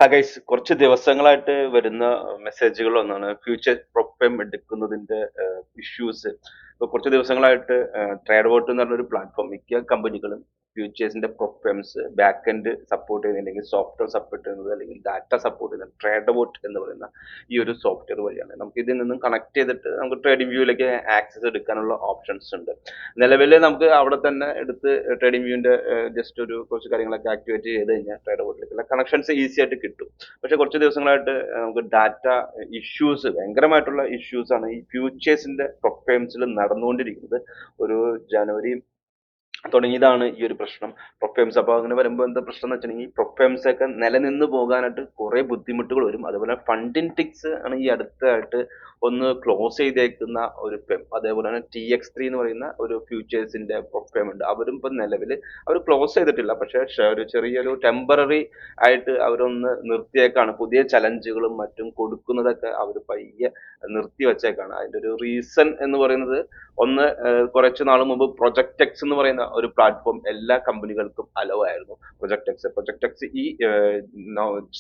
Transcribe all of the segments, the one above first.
Guys, കുറച്ച് ദിവസങ്ങളായിട്ട് വരുന്ന മെസ്സേജുകൾ ഒന്നാണ് ഫ്യൂച്ചർ പ്രൊഫൈം എടുക്കുന്നതിന്റെ ഇഷ്യൂസ്. ഇപ്പൊ കുറച്ച് ദിവസങ്ങളായിട്ട് ട്രേഡ് വോട്ട് എന്ന് പറഞ്ഞൊരു പ്ലാറ്റ്ഫോം മിക്ക കമ്പനികളും ഫ്യൂച്ചേഴ്സിന്റെ പ്രൊഫൈംസ് ബാക്ക് എൻഡ് സപ്പോർട്ട് ചെയ്യുന്നത്, അല്ലെങ്കിൽ സോഫ്റ്റ്വെയർ സപ്പോർട്ട് ചെയ്യുന്നത്, അല്ലെങ്കിൽ ഡാറ്റ സപ്പോർട്ട് ചെയ്യുന്നത് ട്രേഡ് വോട്ട് എന്ന് പറയുന്ന ഈ ഒരു സോഫ്റ്റ്വെയർ വഴിയാണ്. നമുക്ക് ഇതിൽ നിന്നും കണക്ട് ചെയ്തിട്ട് നമുക്ക് ട്രേഡിംഗ് വ്യൂയിലേക്ക് ആക്സസ് എടുക്കാനുള്ള ഓപ്ഷൻസ് ഉണ്ട്. നിലവിൽ നമുക്ക് അവിടെ തന്നെ എടുത്ത് ട്രേഡിംഗ് വ്യൂവിന്റെ ജസ്റ്റ് ഒരു കുറച്ച് കാര്യങ്ങളൊക്കെ ആക്ടിവേറ്റ് ചെയ്ത് കഴിഞ്ഞാൽ ട്രേഡ് വോട്ടിലേക്കുള്ള കണക്ഷൻസ് ഈസി ആയിട്ട് കിട്ടും. പക്ഷെ കുറച്ച് ദിവസങ്ങളായിട്ട് നമുക്ക് ഡാറ്റ ഇഷ്യൂസ്, ഭയങ്കരമായിട്ടുള്ള ഇഷ്യൂസ് ആണ് ഈ ഫ്യൂച്ചേഴ്സിന്റെ പ്രൊഫൈംസിൽ നടന്നുകൊണ്ടിരിക്കുന്നത്. ഒരു ജനുവരി തുടങ്ങിയതാണ് ഈ ഒരു പ്രശ്നം, പ്രൊഫൈംസ്. അപ്പൊ അങ്ങനെ വരുമ്പോൾ എന്താ പ്രശ്നം എന്ന് വെച്ചിട്ടുണ്ടെങ്കിൽ പ്രൊഫൈംസ് ഒക്കെ നിലനിന്ന് പോകാനായിട്ട് കുറെ ബുദ്ധിമുട്ടുകൾ വരും. അതുപോലെ ഫണ്ടിൻ ടിക്സ് ആണ് ഈ അടുത്തായിട്ട് ഒന്ന് ക്ലോസ് ചെയ്തേക്കുന്ന ഒരു ഫെം. അതേപോലെ തന്നെ TX3 എന്ന് പറയുന്ന ഒരു ഫ്യൂച്ചേഴ്സിന്റെ പ്രൊഫൈം ഉണ്ട്. അവരും ഇപ്പൊ നിലവിൽ അവർ ക്ലോസ് ചെയ്തിട്ടില്ല, പക്ഷെ ഒരു ചെറിയൊരു ടെമ്പററി ആയിട്ട് അവരൊന്ന് നിർത്തിയേക്കാണ്. പുതിയ ചലഞ്ചുകളും മറ്റും കൊടുക്കുന്നതൊക്കെ അവർ പയ്യെ നിർത്തി വെച്ചേക്കാണ്. അതിന്റെ ഒരു റീസൺ എന്ന് പറയുന്നത്, ഒന്ന്, കുറച്ച് നാൾ മുമ്പ് പ്രൊജക്ട് എക്സ് എന്ന് പറയുന്ന ഒരു പ്ലാറ്റ്ഫോം എല്ലാ കമ്പനികൾക്കും അലോ ആയിരുന്നു. പ്രൊജക്ട് എക്സ് ഈ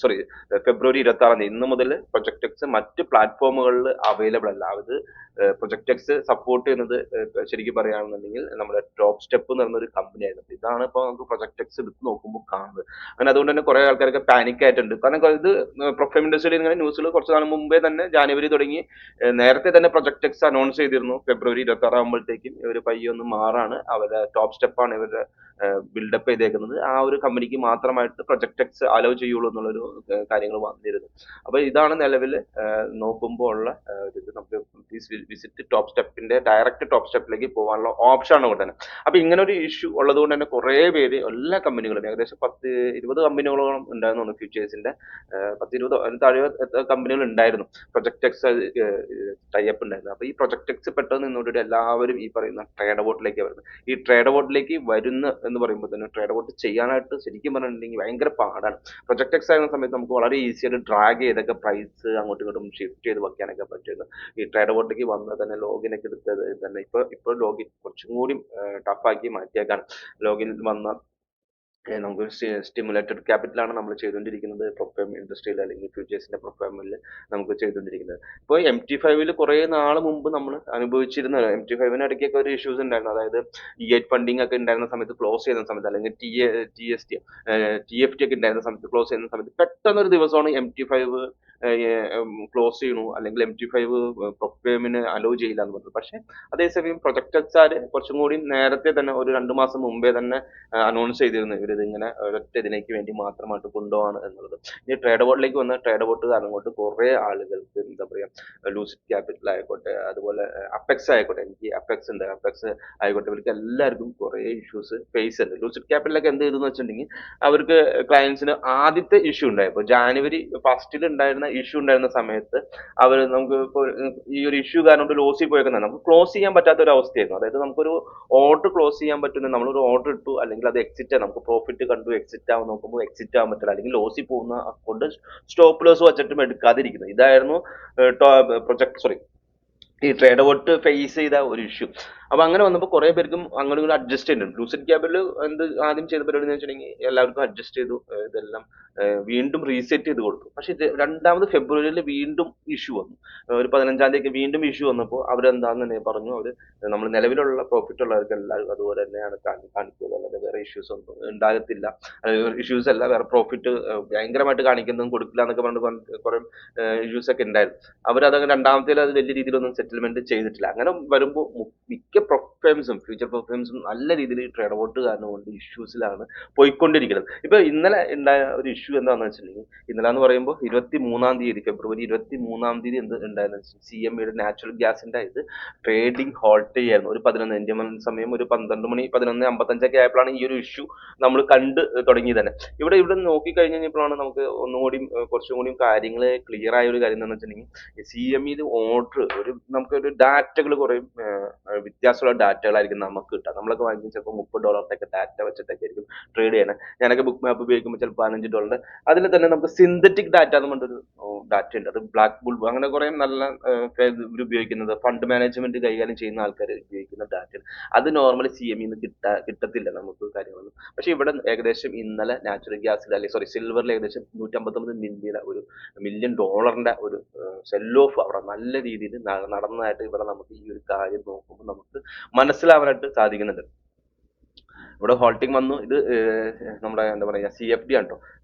സോറി ഫെബ്രുവരി 26 ഇന്ന് മുതൽ പ്രൊജക്ട് എക്സ് മറ്റ് പ്ലാറ്റ്ഫോമുകളിൽ അവൈലബിൾ അല്ല. അത് പ്രൊജക്ട് എക്സ് സപ്പോർട്ട് ചെയ്യുന്നത് ശരിക്കും പറയുകയാണെന്നുണ്ടെങ്കിൽ നമ്മുടെ ടോപ്പ് സ്റ്റെപ്പ് എന്ന് പറയുന്ന ഒരു കമ്പനി ആയിരുന്നു. ഇതാണ് ഇപ്പോൾ നമുക്ക് പ്രൊജക്ട് എക്സ് എടുത്ത് നോക്കുമ്പോൾ കാണുന്നത്. അങ്ങനെ അതുകൊണ്ട് തന്നെ കുറെ ആൾക്കാരൊക്കെ പാനിക് ആയിട്ടുണ്ട്. കാരണം ഇത് പ്രൊഫൈം ഇൻഡസ്ട്രിയിൽ ഇങ്ങനെ ന്യൂസിൽ കുറച്ച് നാൾ മുമ്പേ തന്നെ ജാനുവരി തുടങ്ങി നേരത്തെ തന്നെ പ്രൊജക്ട് എക്സ് അനൗൺസ് ചെയ്തിരുന്നു ഫെബ്രുവരി 26 ആകുമ്പോഴത്തേക്കും ഇവർ പയ്യെ ഒന്ന് മാറാണ്, അവരുടെ ടോപ്പ് സ്റ്റെപ്പാണ് ഇവരുടെ ബിൽഡപ്പ് ചെയ്തേക്കുന്നത്, ആ ഒരു കമ്പനിക്ക് മാത്രമായിട്ട് പ്രൊജക്ട് എക്സ് അലോ ചെയ്യുള്ളൂ എന്നുള്ളൊരു കാര്യങ്ങൾ വന്നിരുന്നു. അപ്പൊ ഇതാണ് നിലവിൽ നോക്കുമ്പോൾ ഉള്ള ഇത്. നമുക്ക് വിസിറ്റ് ടോപ്പ് സ്റ്റെപ്പിന്റെ ഡയറക്റ്റ് ടോപ്പ് സ്റ്റെപ്പിലേക്ക് പോകാനുള്ള ഓപ്ഷൻ ആണ് കൊണ്ട് തന്നെ. അപ്പൊ ഇങ്ങനെ ഒരു ഇഷ്യൂ ഉള്ളത് കൊണ്ട് തന്നെ കുറെ പേര്, എല്ലാ കമ്പനികളും ഏകദേശം 10-20 കമ്പനികളോളം ഉണ്ടായിരുന്നു ഫ്യൂച്ചേഴ്സിന്റെ, 10-20 അതിന് താഴെ കമ്പനികൾ ഉണ്ടായിരുന്നു പ്രൊജക്ട് എക്സ് ടൈപ്പ് ഉണ്ടായിരുന്നു. അപ്പൊ ഈ പ്രൊജക്ട് എക്സ് പെട്ടെന്ന് നിന്നോട്ട് എല്ലാവരും ഈ പറയുന്ന ട്രേഡ് അബോട്ടിലേക്ക് വരുന്നത്. ഈ ട്രേഡ് അബോട്ടിലേക്ക് വരുന്ന എന്ന് പറയുമ്പോൾ തന്നെ ട്രേഡ് അബോട്ട് ചെയ്യാനായിട്ട് ശരിക്കും പറഞ്ഞിട്ടുണ്ടെങ്കിൽ ഭയങ്കര പാടാണ്. പ്രൊജക്ട് എക്സ് ആയിരുന്ന സമയത്ത് നമുക്ക് വളരെ ഈസി ആയിട്ട് ഡ്രാഗ് ചെയ്തൊക്കെ പ്രൈസ് അങ്ങോട്ടും ഇങ്ങോട്ടും ഷിഫ്റ്റ് ചെയ്ത് വെക്കാനൊക്കെ പറ്റുന്നു. ഈ ട്രേഡ് അബോട്ടിലേക്ക് വന്ന തന്നെ ലോഗിൻ ഒക്കെ എടുത്തത് തന്നെ ഇപ്പൊ ലോഗിൻ കുറച്ചും കൂടി ടഫാക്കി മാറ്റിയേക്കാണ്. ലോഗിൻ വന്ന നമുക്ക് സ്റ്റിമുലേറ്റഡ് ക്യാപിറ്റലാണ് നമ്മൾ ചെയ്തുകൊണ്ടിരിക്കുന്നത് പ്രൊഫൈം ഇൻഡസ്ട്രിയിൽ, അല്ലെങ്കിൽ ഫ്യൂച്ചേഴ്സിന്റെ പ്രൊഫൈമിൽ നമുക്ക് ചെയ്തുകൊണ്ടിരിക്കുന്നത്. ഇപ്പോൾ MT5 കുറെ നാൾ മുമ്പ് നമ്മൾ അനുഭവിച്ചിരുന്ന MT5 ഇടയ്ക്കൊക്കെ ഒരു ഇഷ്യൂസ് ഉണ്ടായിരുന്നു. അതായത് E8 ഫണ്ടിങ് ഒക്കെ ഉണ്ടായിരുന്ന സമയത്ത്, ക്ലോസ് ചെയ്യുന്ന സമയത്ത്, അല്ലെങ്കിൽ TFT ഒക്കെ ഉണ്ടായിരുന്ന സമയത്ത്, ക്ലോസ് ചെയ്യുന്ന സമയത്ത് പെട്ടെന്ന് ഒരു ദിവസമാണ് MT5 ക്ലോസ് ചെയ്യണു, അല്ലെങ്കിൽ MT5 പ്രൊഫൈമിന് അലോ ചെയ്യില്ല എന്ന് പറഞ്ഞത്. പക്ഷെ അതേസമയം പ്രൊജക്ട് എക്സാര് കുറച്ചും കൂടി നേരത്തെ തന്നെ, ഒരു 2 മാസം മുമ്പേ തന്നെ അനൗൺസ് ചെയ്തിരുന്നു ഇവരിത് ഇങ്ങനെ ഒരൊറ്റ ഇതിലേക്ക് വേണ്ടി മാത്രമായിട്ട് കൊണ്ടുപോകാണ് എന്നുള്ളത്. ഇനി ട്രേഡ് അബോട്ടിലേക്ക് വന്ന ട്രേഡ് അബോട്ട് കാരണം കൊണ്ട് കുറെ ആളുകൾക്ക് എന്താ പറയാ, ലൂസിഡ് ക്യാപിറ്റൽ ആയിക്കോട്ടെ, അതുപോലെ അപ്പെക്സ് ആയിക്കോട്ടെ, എനിക്ക് അപ്പെക്സ് ഉണ്ട്, അപ്പെക്സ് ആയിക്കോട്ടെ, ഇവർക്ക് എല്ലാവർക്കും കുറെ ഇഷ്യൂസ് ഫേസ് ഉണ്ട്. ലൂസിഡ് ക്യാപിറ്റലൊക്കെ എന്ത് ചെയ്തെന്ന് വെച്ചിട്ടുണ്ടെങ്കിൽ, അവർക്ക് ക്ലയൻസിന് ആദ്യത്തെ ഇഷ്യൂ ഉണ്ടായപ്പോൾ ജാനുവരി 1 ഉണ്ടായിരുന്ന ഇഷ്യൂ ഉണ്ടായിരുന്ന സമയത്ത് അവർ നമുക്ക് ഈ ഒരു ഇഷ്യൂ കാരണം കൊണ്ട് ലോസിൽ പോയേക്കുന്നതാണ്. നമുക്ക് ക്ലോസ് ചെയ്യാൻ പറ്റാത്ത ഒരു അവസ്ഥയായിരുന്നു. അതായത് നമുക്കൊരു ഓർഡർ ക്ലോസ് ചെയ്യാൻ പറ്റുന്ന, നമ്മളൊരു ഓർഡർ ഇട്ടു, അല്ലെങ്കിൽ അത് എക്സിറ്റ്, നമുക്ക് പ്രോഫിറ്റ് കണ്ടു എക്സിറ്റ് ആവാൻ നോക്കുമ്പോൾ എക്സിറ്റ് ആവാൻ പറ്റില്ല, അല്ലെങ്കിൽ ലോസിൽ പോകുന്ന കൊണ്ട് സ്റ്റോപ്പ് ലോസ് വെച്ചിട്ടും എടുക്കാതിരിക്കുന്നത്. ഇതായിരുന്നു ഈ ട്രേഡ് അബോട്ട് ഫേസ് ചെയ്ത ഒരു ഇഷ്യൂ. അപ്പൊ അങ്ങനെ വന്നപ്പോൾ കുറെ പേർക്കും അങ്ങോട്ടും ഇങ്ങോട്ട് അഡ്ജസ്റ്റ് ചെയ്യുന്നുണ്ട്. ലൂസിഡ് ക്യാപിറ്റൽ എന്ത് ആദ്യം ചെയ്ത പരിപാടി എന്ന് വെച്ചിട്ടുണ്ടെങ്കിൽ എല്ലാവർക്കും അഡ്ജസ്റ്റ് ചെയ്തു, ഇതെല്ലാം വീണ്ടും റീസെറ്റ് ചെയ്ത് കൊടുത്തു. പക്ഷെ രണ്ടാമത് ഫെബ്രുവരിയിൽ വീണ്ടും ഇഷ്യൂ വന്നു. ഒരു 15-ാം തീയതി വീണ്ടും ഇഷ്യൂ വന്നപ്പോൾ അവരെന്താന്ന് പറഞ്ഞു, അവര് നമ്മൾ നിലവിലുള്ള പ്രോഫിറ്റ് ഉള്ളവർക്ക് എല്ലാവരും അതുപോലെ തന്നെയാണ് കാണിക്കുക, അല്ലാതെ വേറെ ഇഷ്യൂസ് ഒന്നും ഉണ്ടാകത്തില്ല. ഇഷ്യൂസ് അല്ല, വേറെ പ്രോഫിറ്റ് ഭയങ്കരമായിട്ട് കാണിക്കുന്നതും കൊടുക്കില്ല എന്നൊക്കെ പറഞ്ഞിട്ട് കുറെ ഇഷ്യൂസ് ഒക്കെ ഉണ്ടായിരുന്നു. അവരത് രണ്ടാമത്തേൽ അത് വലിയ രീതിയിലൊന്നും സെറ്റിൽമെന്റ് ചെയ്തിട്ടില്ല. അങ്ങനെ വരുമ്പോൾ മിക്ക പ്രൊഫൈംസും, ഫ്യൂച്ചർ പ്രൊഫൈംസും നല്ല രീതിയിൽ ട്രേഡ് അബോട്ട് കാരണം കൊണ്ട് ഇഷ്യൂസിലാണ് പോയിക്കൊണ്ടിരിക്കുന്നത്. ഇപ്പൊ ഇന്നലെ ഉണ്ടായ ഒരു ഇഷ്യൂ എന്താണെന്ന് വെച്ചിട്ടുണ്ടെങ്കിൽ, ഇന്നലെ എന്ന് പറയുമ്പോൾ 23-ാം തീയതി, ഫെബ്രുവരി 23-ാം തീയതി എന്ത് ഉണ്ടായെന്ന് വെച്ചാൽ, CMEയുടെ നാച്ചുറൽ ഗ്യാസിന്റെ ഇത് ട്രേഡിംഗ് ഹോൾട്ട് ചെയ്യായിരുന്നു. ഒരു 11 ഇന്ത്യൻ സമയം ഒരു 12 മണി 11:55 ആയപ്പോഴാണ് ഈ ഒരു ഇഷ്യൂ നമ്മൾ കണ്ട് തുടങ്ങിയത് തന്നെ. ഇവിടെ നോക്കി കഴിഞ്ഞ് കഴിഞ്ഞപ്പോഴാണ് നമുക്ക് ഒന്നുകൂടി കുറച്ചും കൂടി കാര്യങ്ങൾ ക്ലിയർ ആയ ഒരു കാര്യം എന്താണെന്ന് വെച്ചിട്ടുണ്ടെങ്കിൽ, CME ഓർഡർ ഒരു നമുക്കൊരു ഡാറ്റകൾ കുറേ വ്യത്യാസമുള്ള ഡാറ്റകളായിരിക്കും നമുക്ക് കിട്ടുക. നമ്മളൊക്കെ വാങ്ങിക്കും ചിലപ്പോൾ $30 ഡാറ്റ വെച്ചിട്ടൊക്കെ ആയിരിക്കും ട്രേഡ് ചെയ്യണത്. ഞാനൊക്കെ ബുക്ക് മാപ്പ് ഉപയോഗിക്കുമ്പോൾ ചിലപ്പോൾ $15. അതിൽ തന്നെ നമുക്ക് സിന്തറ്റിക് ഡാറ്റ എന്ന് പറഞ്ഞൊരു ഡാറ്റ ഉണ്ട്. അത് ബ്ലാക്ക് ബുൾബ് അങ്ങനെ കുറേ നല്ല ഇവർ ഉപയോഗിക്കുന്നത് ഫണ്ട് മാനേജ്മെന്റ് കൈകാര്യം ചെയ്യുന്ന ആൾക്കാർ ഉപയോഗിക്കുന്ന ഡാറ്റ. അത് നോർമലി CME കിട്ടത്തില്ല നമുക്ക് കാര്യങ്ങളൊന്നും. പക്ഷെ ഇവിടെ ഏകദേശം ഇന്നലെ നാച്ചുറൽ ഗ്യാസിൽ അല്ലെങ്കിൽ സോറി സിൽവറിൽ ഏകദേശം 159 മില്യൺ ഡോളറിന്റെ ഒരു സെൽ ഓഫ് അവിടെ നല്ല രീതിയിൽ നടന്നതായിട്ട് ഇവിടെ നമുക്ക് ഈ ഒരു കാര്യം നോക്കുമ്പോൾ നമുക്ക് മനസ്സിലാവാനായിട്ട് സാധിക്കുന്നുണ്ട്. ഇവിടെ ഹോൾട്ടിംഗ് വന്നു. ഇത് നമ്മുടെ എന്താ പറയുക CFD ആണ് കേട്ടോ.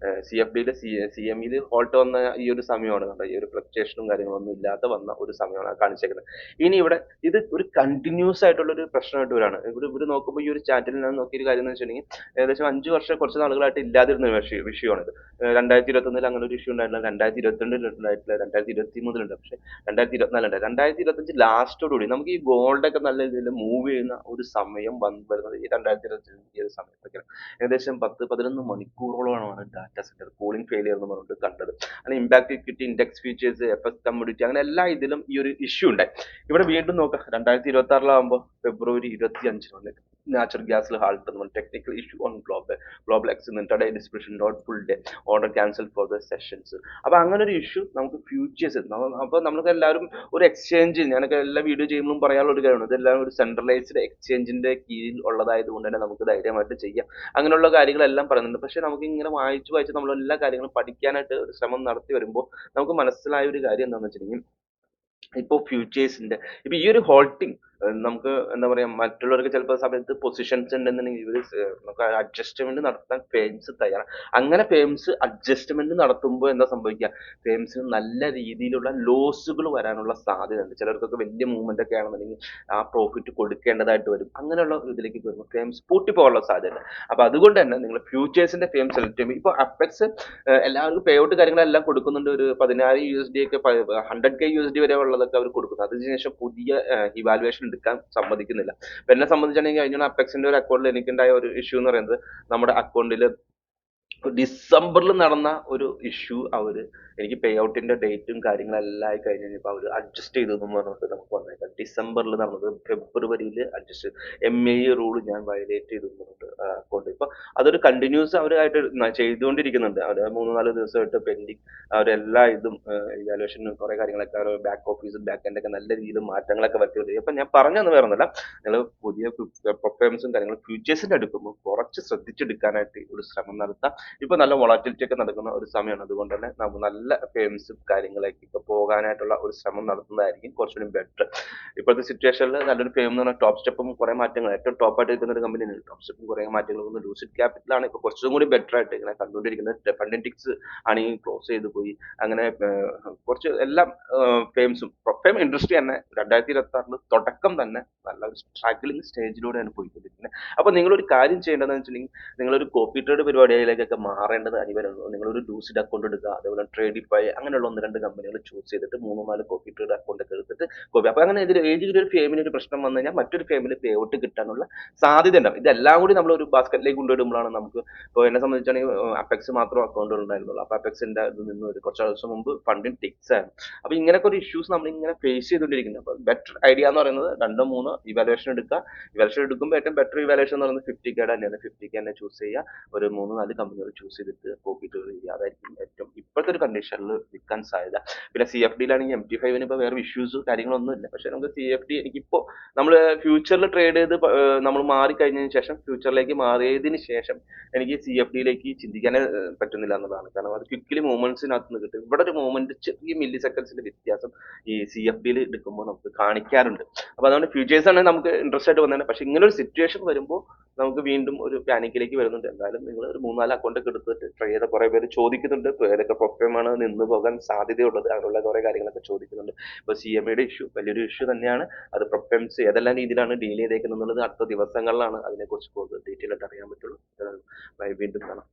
CFDയിൽ CMEയിൽ ഹോൾട്ട് വന്ന ഈ ഒരു സമയമാണ് കണ്ടോ. ഈ ഒരു ഫ്ലക്ച്വേഷനും കാര്യങ്ങളൊന്നും ഇല്ലാതെ വന്ന ഒരു സമയമാണ് കാണിച്ചേക്കുന്നത്. ഇനി ഇവിടെ ഇത് ഒരു കണ്ടിന്യൂസ് ആയിട്ടുള്ള ഒരു പ്രശ്നമായിട്ട് വരാണ്. ഇവിടെ നോക്കുമ്പോൾ ഈ ഒരു ചാറ്റിൽ ഞാൻ നോക്കിയൊരു കാര്യം എന്ന് വെച്ചിട്ടുണ്ടെങ്കിൽ ഏകദേശം 5 വർഷം കുറച്ച് നാളുകളായിട്ട് ഇല്ലാതിരുന്ന ഒരു വിഷയമാണിത്. 2021 അങ്ങനെ ഒരു ഇഷ്യൂ ഉണ്ടായിട്ടില്ല, 2022 ഉണ്ടായിട്ടില്ല, 2023 ഉണ്ട്. പക്ഷെ 2024 ഉണ്ട്. 2025 ലാസ്റ്റോടുകൂടി നമുക്ക് ഈ ഗോൾഡ് ഒക്കെ നല്ല രീതിയിൽ മൂവ് ചെയ്യുന്ന ഒരു സമയം വരുന്നത് ഈ 2025 ഈ ഒരു സമയത്തൊക്കെയാണ്. ഏകദേശം 10-11 മണിക്കൂറോളമാണ് ഡാറ്റ സെന്റർ കൂളിംഗ് ഫെയിലിയർ എന്ന് പറഞ്ഞിട്ട് കണ്ടത്. അങ്ങനെ impact equity, index features, FX community അങ്ങനെ എല്ലാ ഇതിലും ഈ ഒരു ഇഷ്യൂ ഉണ്ടായി. ഇവിടെ വീണ്ടും നോക്കാം 2026 ഫെബ്രുവരി 25 നാച്ചുറൽ ഗ്യാസിൽ ഹാൾട്ട് എന്ന് പറഞ്ഞു. Technical issue on global ex intraday distribution not full day order cancel for the sessions. അപ്പൊ അങ്ങനെ ഒരു ഇഷ്യൂ നമുക്ക് ഫ്യൂച്ചേഴ്സ്. അപ്പൊ നമുക്ക് എല്ലാവരും ഒരു എക്സ്ചേഞ്ച്, ഞാനൊക്കെ എല്ലാ വീഡിയോ ചെയ്യുമ്പോഴും പറയാനുള്ള ഒരു കാര്യമാണ്, ഇതെല്ലാം ഒരു സെൻട്രലൈസ്ഡ് എക്സ്ചേഞ്ചിന്റെ കീഴിൽ ഉള്ളതായത് കൊണ്ട് തന്നെ നമുക്ക് ധൈര്യമായിട്ട് ചെയ്യാം. അങ്ങനെയുള്ള കാര്യങ്ങളെല്ലാം പറയുന്നുണ്ട്. പക്ഷെ നമുക്ക് ഇങ്ങനെ വായിച്ച് നമ്മൾ എല്ലാ കാര്യങ്ങളും പഠിക്കാനായിട്ട് ഒരു ശ്രമം നടത്തി വരുമ്പോൾ നമുക്ക് മനസ്സിലായ ഒരു കാര്യം എന്താണെന്ന് വെച്ചിട്ടുണ്ടെങ്കിൽ ഇപ്പൊ ഫ്യൂച്ചേഴ്സിന്റെ ഇപ്പൊ ഈ ഒരു ഹോൾട്ടിങ് നമുക്ക് എന്താ പറയാ മറ്റുള്ളവർക്ക് ചിലപ്പോൾ സമയത്ത് പൊസിഷൻസ് ഉണ്ടെന്നുണ്ടെങ്കിൽ ഇവര് നമുക്ക് അഡ്ജസ്റ്റ്മെന്റ് നടത്താൻ ഫേംസ് തയ്യാറാണ്. അങ്ങനെ ഫേംസ് അഡ്ജസ്റ്റ്മെന്റ് നടത്തുമ്പോൾ എന്താ സംഭവിക്കുക, ഫേംസിന് നല്ല രീതിയിലുള്ള ലോസുകൾ വരാനുള്ള സാധ്യതയുണ്ട്. ചിലർക്കൊക്കെ വലിയ മൂവ്മെന്റ് ഒക്കെ ആണെന്നുണ്ടെങ്കിൽ ആ പ്രോഫിറ്റ് കൊടുക്കേണ്ടതായിട്ട് വരും. അങ്ങനെയുള്ള ഇതിലേക്ക് വരുമ്പോൾ ഫേംസ് പൂട്ടിപ്പോകാനുള്ള സാധ്യതയുണ്ട്. അപ്പൊ അതുകൊണ്ട് തന്നെ നിങ്ങൾ ഫ്യൂച്ചേഴ്സിന്റെ ഫേം സെലക്ട് ചെയ്യുമ്പോൾ ഇപ്പൊ അപ്പെക്സ് എല്ലാവർക്കും പേ ഔട്ട് കാര്യങ്ങളെല്ലാം കൊടുക്കുന്നുണ്ട്. ഒരു 16 USD ഒക്കെ 100K USD വരെ ഉള്ളതൊക്കെ അവർ കൊടുക്കുന്നു. അതിനുശേഷം പുതിയ ഇവാലുവേഷൻ എടുക്കാൻ സമ്മതിക്കുന്നില്ല. അപ്പൊ എന്നെ സംബന്ധിച്ചാണെങ്കിൽ കഴിഞ്ഞ അപ്പെക്സിന്റെ ഒരു അക്കൗണ്ടിൽ എനിക്കുണ്ടായ ഒരു ഇഷ്യൂ എന്ന് പറയുന്നത് നമ്മുടെ അക്കൗണ്ടിൽ ഡിസംബറിൽ നടന്ന ഒരു ഇഷ്യൂ അവര് എനിക്ക് പേ ഔട്ടിന്റെ ഡേറ്റും കാര്യങ്ങളെല്ലാം ആയി കഴിഞ്ഞ് കഴിഞ്ഞപ്പോൾ അവർ അഡ്ജസ്റ്റ് ചെയ്തു എന്ന് പറഞ്ഞിട്ട് നമുക്ക് വന്നേക്കാം. ഡിസംബറിൽ നടന്നത് ഫെബ്രുവരിയിൽ അഡ്ജസ്റ്റ് MAE റൂൾ ഞാൻ വയലേറ്റ് ചെയ്തു എന്ന് പറഞ്ഞിട്ട് അക്കൗണ്ട് ഇപ്പൊ അതൊരു കണ്ടിന്യൂസ് അവരായിട്ട് ചെയ്തുകൊണ്ടിരിക്കുന്നുണ്ട്. അവർ 3-4 ദിവസമായിട്ട് പെൻഡിങ് അവരെല്ലാ ഇതും ഇവാലുവേഷനും കുറെ കാര്യങ്ങളൊക്കെ അവർ ബാക്ക് ഓഫീസും ബാക്ക് എൻഡ് ഒക്കെ നല്ല രീതിയിൽ മാറ്റങ്ങളൊക്കെ വരുത്തിക്കൊണ്ടിരിക്കും. അപ്പൊ ഞാൻ പറഞ്ഞെന്ന് വേറൊന്നുമല്ല, നിങ്ങൾ പുതിയ പെർഫോമൻസും കാര്യങ്ങളും ഫ്യൂച്ചേഴ്സിന്റെ എടുക്കുമ്പോൾ കുറച്ച് ശ്രദ്ധിച്ചെടുക്കാനായിട്ട് ഒരു ശ്രമം നടത്താം. ഇപ്പൊ നല്ല വൊളാറ്റിലിറ്റി ഒക്കെ നടക്കുന്ന ഒരു സമയമാണ്. അതുകൊണ്ട് തന്നെ നമ്മൾ നല്ല ഫേംസും കാര്യങ്ങളൊക്കെ ഇപ്പൊ പോകാനായിട്ടുള്ള ഒരു ശ്രമം നടത്തുന്നതായിരിക്കും കുറച്ചുകൂടി ബെറ്റർ. ഇപ്പോഴത്തെ സിറ്റുവേഷനിൽ നല്ലൊരു ഫേം എന്ന് പറഞ്ഞാൽ ടോപ്പ് സ്റ്റെപ്പും കുറെ മാറ്റങ്ങൾ ഏറ്റവും ടോപ്പ് ആയിട്ട് നിൽക്കുന്ന ഒരു കമ്പനിയാണ്. ടോപ്പ് സ്റ്റെപ്പും കുറെ മാറ്റങ്ങൾ വന്നു. ലൂസിഡ് ക്യാപിറ്റലാണ് ഇപ്പൊ കുറച്ചും കൂടി ബെറ്റർ ആയിട്ട് ഇങ്ങനെ കണ്ടുകൊണ്ടിരിക്കുന്നത്. ഫണ്ടിറ്റിക്സ് ആണെങ്കിൽ ക്ലോസ് ചെയ്ത് പോയി. അങ്ങനെ കുറച്ച് എല്ലാ ഫേംസും ഫേം ഇൻഡസ്ട്രി തന്നെ 2026 തുടക്കം തന്നെ നല്ല ഒരു സ്ട്രഗ്ലിംഗ് സ്റ്റേജിലൂടെയാണ് പോയിക്കൊണ്ടിരിക്കുന്നത്. അപ്പൊ നിങ്ങളൊരു കാര്യം ചെയ്യേണ്ടതെന്ന് വെച്ചിട്ടുണ്ടെങ്കിൽ നിങ്ങളൊരു കോപ്പി ട്രേഡ് പരിപാടികളിലേക്കൊക്കെ മാറേണ്ടത് അനിവാര്യമാണ്. നിങ്ങളൊരു ലൂസിഡ് അക്കൗണ്ട് എടുക്കുക, അതേപോലെ ട്രേഡിഫൈ അങ്ങനെയുള്ള 1-2 കമ്പനികൾ ചൂസ് ചെയ്തിട്ട് 3-4 കോപ്പി ട്രേഡ് അക്കൗണ്ട് ഒക്കെ എടുത്തിട്ട് കോപ്പി. അപ്പൊ അങ്ങനെ ഏതെങ്കിലും ഒരു ഫേമിന് ഒരു പ്രശ്നം വന്നു കഴിഞ്ഞാൽ മറ്റൊരു ഫേമിൽ പേ ഔട്ട് കിട്ടാനുള്ള സാധ്യത ഉണ്ടാവും. ഇതെല്ലാം കൂടി നമ്മൾ ഒരു ബാസ്ക്കറ്റിലേക്ക് കൊണ്ടുവരുമ്പോഴാണ് നമുക്ക് ഇപ്പോൾ എന്നെ സംബന്ധിച്ചാണെങ്കിൽ അപ്പെക്സ് മാത്രം അക്കൗണ്ടുകൾ ഉണ്ടായിരുന്നുള്ളൂ. അപ്പൊ അപ്പെക്സിന്റെ ഇത് നിന്ന് ഒരു കുറച്ച് ദിവസം മുമ്പ് ഫണ്ടിങ് ടിക്സ് ആയിരുന്നു. അപ്പൊ ഇങ്ങനെയൊക്കെ ഒരു ഇഷ്യൂസ് നമ്മൾ ഇങ്ങനെ ഫേസ് ചെയ്തുകൊണ്ടിരിക്കുന്നത്. അപ്പൊ ബെറ്റർ ഐഡിയ എന്ന് പറയുന്നത് 2-3 ഇവാലുവേഷൻ എടുക്കുക. ഇവാലുവേഷൻ എടുക്കുമ്പോൾ ഏറ്റവും ബെറ്റർ ഇവാലുവേഷൻ എന്ന് പറയുന്നത് 50K തന്നെയാണ്. 50K തന്നെ ചൂസ് ചെയ്യുക. ഒരു 3-4 കമ്പനികൾ ചൂസ് ചെയ്തിട്ട് കോപ്പി ട്രേഡ് ചെയ്യുക. അതായിരിക്കും ഏറ്റവും ഇപ്പോഴത്തെ ഒരു കണ്ടീഷനിൽ വിൽക്കാൻ സാധ്യത. പിന്നെ CFDയിലാണെങ്കിൽ MT5 ഇപ്പോൾ വേറെ ഇഷ്യൂസ് കാര്യങ്ങളൊന്നും ഇല്ല. പക്ഷെ നമുക്ക് CFD എനിക്കിപ്പോ നമ്മൾ ഫ്യൂച്ചറിൽ ട്രേഡ് ചെയ്ത് നമ്മൾ മാറിക്കഴിഞ്ഞതിന് ശേഷം ഫ്യൂച്ചറിലേക്ക് മാറിയതിന് ശേഷം എനിക്ക് CFDയിലേക്ക് ചിന്തിക്കാനേ പറ്റുന്നില്ല എന്നുള്ളതാണ്. കാരണം അത് ക്വിക്കലി മൂവ്മെന്റ്സിനകത്ത് നിന്ന് കിട്ടും. ഇവിടെ ഒരു മൂവ്മെന്റ് ചെറിയ മില്ലി സെക്കൻഡ്സിന്റെ വ്യത്യാസം ഈ CFDയിൽ എടുക്കുമ്പോൾ നമുക്ക് കാണിക്കാറുണ്ട്. അപ്പൊ അതുകൊണ്ട് ഫ്യൂച്ചേഴ്സ് ആണ് നമുക്ക് ഇൻട്രസ്റ്റ് ആയിട്ട് വന്നത്. പക്ഷെ ഇങ്ങനെ ഒരു സിറ്റുവേഷൻ വരുമ്പോൾ നമുക്ക് വീണ്ടും ഒരു പാനിക്കിലേക്ക് വരുന്നുണ്ട്. എന്തായാലും നിങ്ങൾ ഒരു 3-4 അക്കൗണ്ട് ഒക്കെ എടുത്തിട്ട് ട്രൈ ചെയ്ത കുറെ പേര് ചോദിക്കുന്നുണ്ട്. ഏതൊക്കെ പ്രൊഫൈമാണ് നിന്ന് പോകാൻ സാധ്യതയുള്ളത്, അങ്ങനെയുള്ള കുറെ കാര്യങ്ങളൊക്കെ ചോദിക്കുന്നുണ്ട്. ഇപ്പൊ CMEയുടെ ഇഷ്യൂ വലിയൊരു ഇഷ്യൂ തന്നെയാണ്. അത് പ്രൊഫൈംസ് ഏതെല്ലാം രീതിയിലാണ് ഡീൽ ചെയ്തേക്കുന്നത് എന്നുള്ളത് അടുത്ത ദിവസങ്ങളിലാണ് അതിനെക്കുറിച്ച് കൂടുതൽ ഡീറ്റെയിൽ ആയിട്ട് അറിയാൻ പറ്റുള്ളൂ. വീണ്ടും കാണാം.